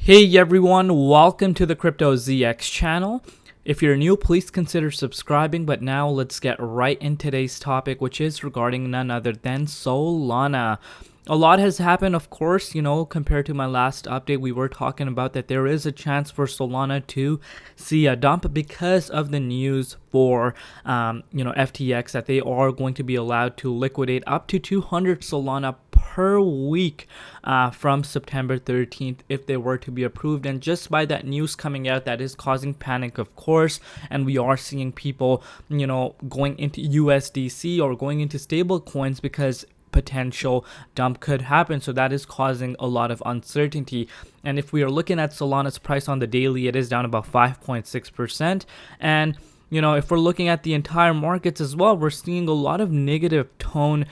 Hey everyone, welcome to the Crypto ZX channel. If you're new, please consider subscribing, but now let's get right in today's topic, which is regarding none other than Solana. A lot has happened, of course, compared to my last update. We were talking about that there is a chance for Solana to see a dump because of the news for, FTX, that they are going to be allowed to liquidate up to 200 Solana per week from September 13th if they were to be approved. And just by that news coming out, that is causing panic, of course, and we are seeing people going into USDC or going into stable coins because potential dump could happen. So that is causing a lot of uncertainty. And if we are looking at Solana's price on the daily, it is down about 5.6%. And if we're looking at the entire markets as well, we're seeing a lot of negative tone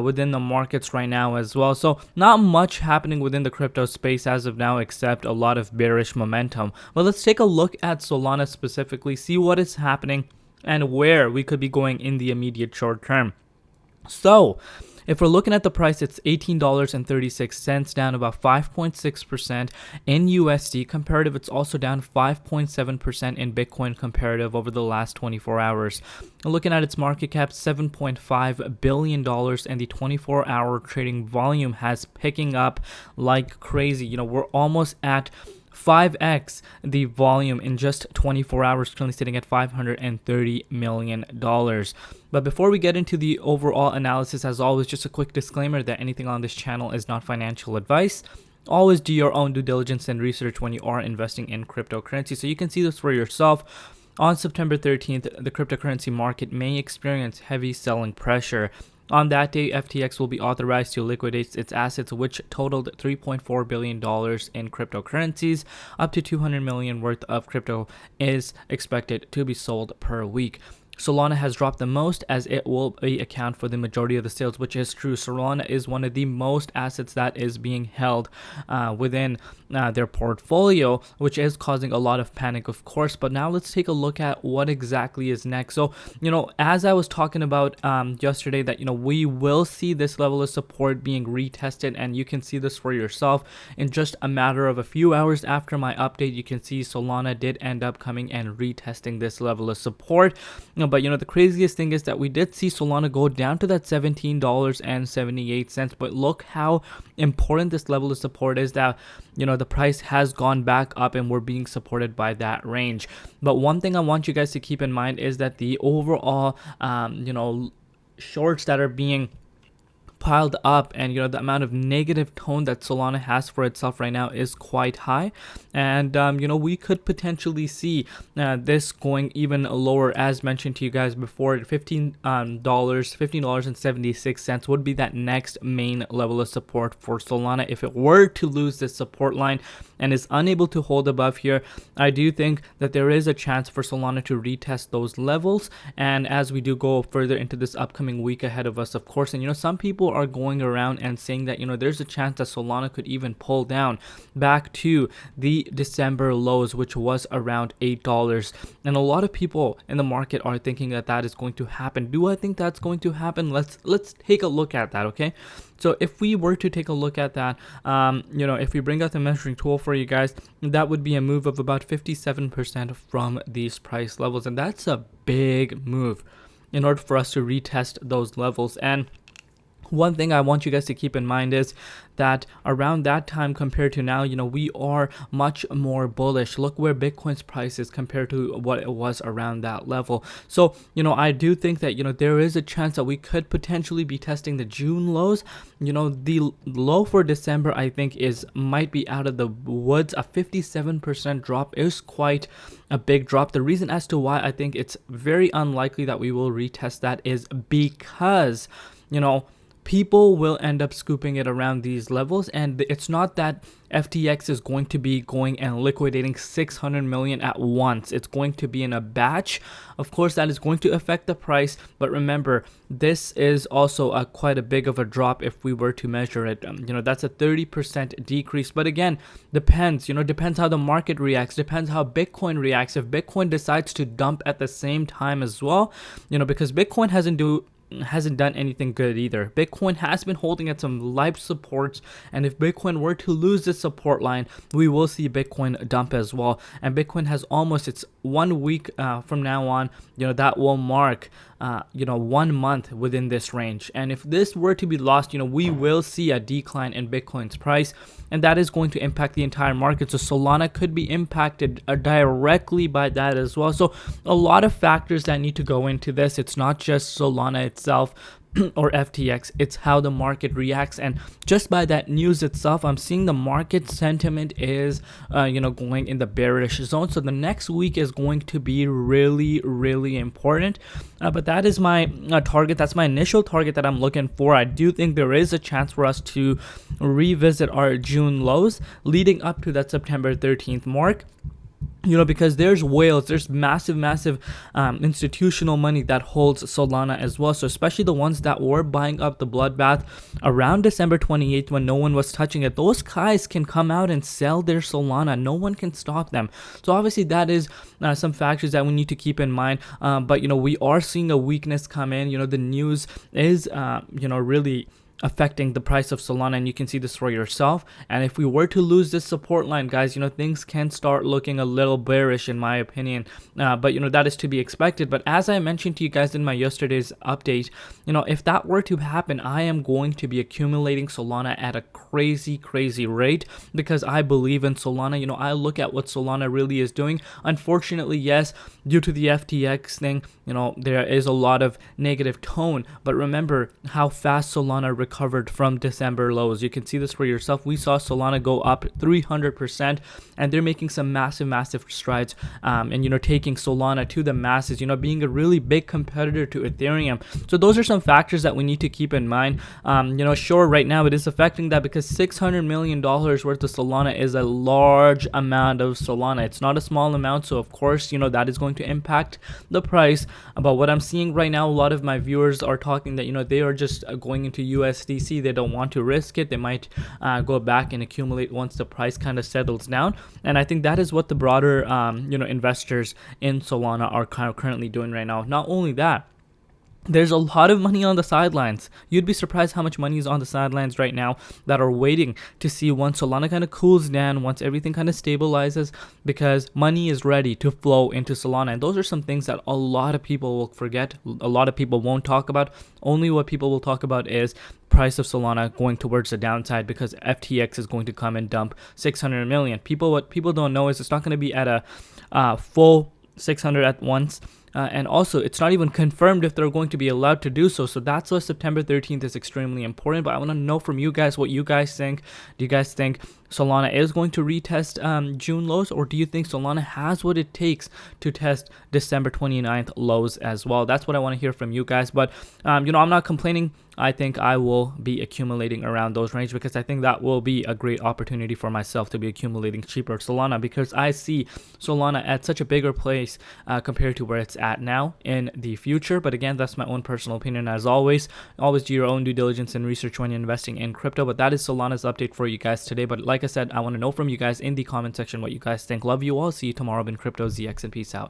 within the markets right now as well. So not much happening within the crypto space as of now, except a lot of bearish momentum. But let's take a look at Solana specifically, see what is happening and where we could be going in the immediate short term. So if we're looking at the price, it's $18.36, down about 5.6% in USD comparative. It's also down 5.7% in Bitcoin comparative over the last 24 hours. Looking at its market cap, $7.5 billion, and the 24-hour trading volume has picking up like crazy. We're almost at 5x the volume in just 24 hours, currently sitting at $530 million. But before we get into the overall analysis, as always, just a quick disclaimer that anything on this channel is not financial advice. Always do your own due diligence and research when you are investing in cryptocurrency, so you can see this for yourself. On September 13th, the cryptocurrency market may experience heavy selling pressure. On that day, FTX will be authorized to liquidate its assets, which totaled $3.4 billion in cryptocurrencies. Up to $200 million worth of crypto is expected to be sold per week. Solana has dropped the most, as it will account for the majority of the sales, which is true. Solana is one of the most assets that is being held within their portfolio, which is causing a lot of panic, of course. But now let's take a look at what exactly is next. So, as I was talking about yesterday, that, we will see this level of support being retested, and you can see this for yourself. In just a matter of a few hours after my update, you can see Solana did end up coming and retesting this level of support. But the craziest thing is that we did see Solana go down to that $17.78. But look how important this level of support is, that the price has gone back up and we're being supported by that range. But one thing I want you guys to keep in mind is that the overall shorts that are being piled up, and the amount of negative tone that Solana has for itself right now is quite high. And we could potentially see this going even lower, as mentioned to you guys before. $15.76 would be that next main level of support for Solana. If it were to lose this support line and is unable to hold above here, I do think that there is a chance for Solana to retest those levels. And as we do go further into this upcoming week ahead of us, of course, and some people are going around and saying that there's a chance that Solana could even pull down back to the December lows, which was around $8. And a lot of people in the market are thinking that that is going to happen. Do I think that's going to happen? Let's take a look at that, okay? So if we were to take a look at that, if we bring out the measuring tool for you guys, that would be a move of about 57% from these price levels, and that's a big move in order for us to retest those levels. And one thing I want you guys to keep in mind is that around that time compared to now, we are much more bullish. Look where Bitcoin's price is compared to what it was around that level. So, I do think that, there is a chance that we could potentially be testing the June lows. The low for December, I think, might be out of the woods. A 57% drop is quite a big drop. The reason as to why I think it's very unlikely that we will retest that is because, people will end up scooping it around these levels, and it's not that FTX is going to be going and liquidating 600 million at once. It's going to be in a batch. Of course, that is going to affect the price, but remember, this is also quite a big of a drop if we were to measure it. That's a 30% decrease, but again, depends how the market reacts, depends how Bitcoin reacts. If Bitcoin decides to dump at the same time as well, because Bitcoin hasn't hasn't done anything good either. Bitcoin has been holding at some live supports, and if Bitcoin were to lose this support line, we will see Bitcoin dump as well. And Bitcoin has almost, it's 1 week from now on, that will mark 1 month within this range. And if this were to be lost, we will see a decline in Bitcoin's price, and that is going to impact the entire market. So Solana could be impacted directly by that as well. So a lot of factors that need to go into this. It's not just Solana itself or FTX, it's how the market reacts. And just by that news itself, I'm seeing the market sentiment is going in the bearish zone. So the next week is going to be really important, but that is my target. That's my initial target that I'm looking for. I do think there is a chance for us to revisit our June lows leading up to that September 13th mark. Because there's whales, there's massive institutional money that holds Solana as well. So especially the ones that were buying up the bloodbath around December 28th when no one was touching it, those guys can come out and sell their Solana. No one can stop them. So obviously that is some factors that we need to keep in mind. But we are seeing a weakness come in. The news is really affecting the price of Solana, and you can see this for yourself. And if we were to lose this support line, guys, things can start looking a little bearish in my opinion, but that is to be expected. But as I mentioned to you guys in my yesterday's update, if that were to happen, I am going to be accumulating Solana at a crazy rate, because I believe in Solana. I look at what Solana really is doing. Unfortunately, yes, due to the FTX thing, there is a lot of negative tone, but remember how fast Solana recovered from December lows. You can see this for yourself. We saw Solana go up 300%, and they're making some massive strides, and taking Solana to the masses, being a really big competitor to Ethereum. So those are some factors that we need to keep in mind. Sure, right now it is affecting that, because $600 million worth of Solana is a large amount of Solana. It's not a small amount, so of course that is going to impact the price. But what I'm seeing right now, a lot of my viewers are talking that they are just going into USDC. They don't want to risk it. They might go back and accumulate once the price kind of settles down. And I think that is what the broader investors in Solana are kind of currently doing right now. Not only that, there's a lot of money on the sidelines. You'd be surprised how much money is on the sidelines right now that are waiting to see once Solana kind of cools down, once everything kind of stabilizes, because money is ready to flow into Solana. And those are some things that a lot of people will forget. A lot of people won't talk about. Only what people will talk about is price of Solana going towards the downside, because FTX is going to come and dump 600 million. What people don't know is it's not going to be at a full 600 at once. And also, it's not even confirmed if they're going to be allowed to do so. So that's why September 13th is extremely important. But I want to know from you guys what you guys think. Do you guys think Solana is going to retest June lows, or do you think Solana has what it takes to test December 29th lows as well? That's what I want to hear from you guys. But I'm not complaining. I think I will be accumulating around those range, because I think that will be a great opportunity for myself to be accumulating cheaper Solana, because I see Solana at such a bigger place compared to where it's at now in the future. But again, that's my own personal opinion. As always do your own due diligence and research when you're investing in crypto. But that is Solana's update for you guys today. But like I said, I want to know from you guys in the comment section what you guys think. Love you all. See you tomorrow in Crypto ZX, and peace out.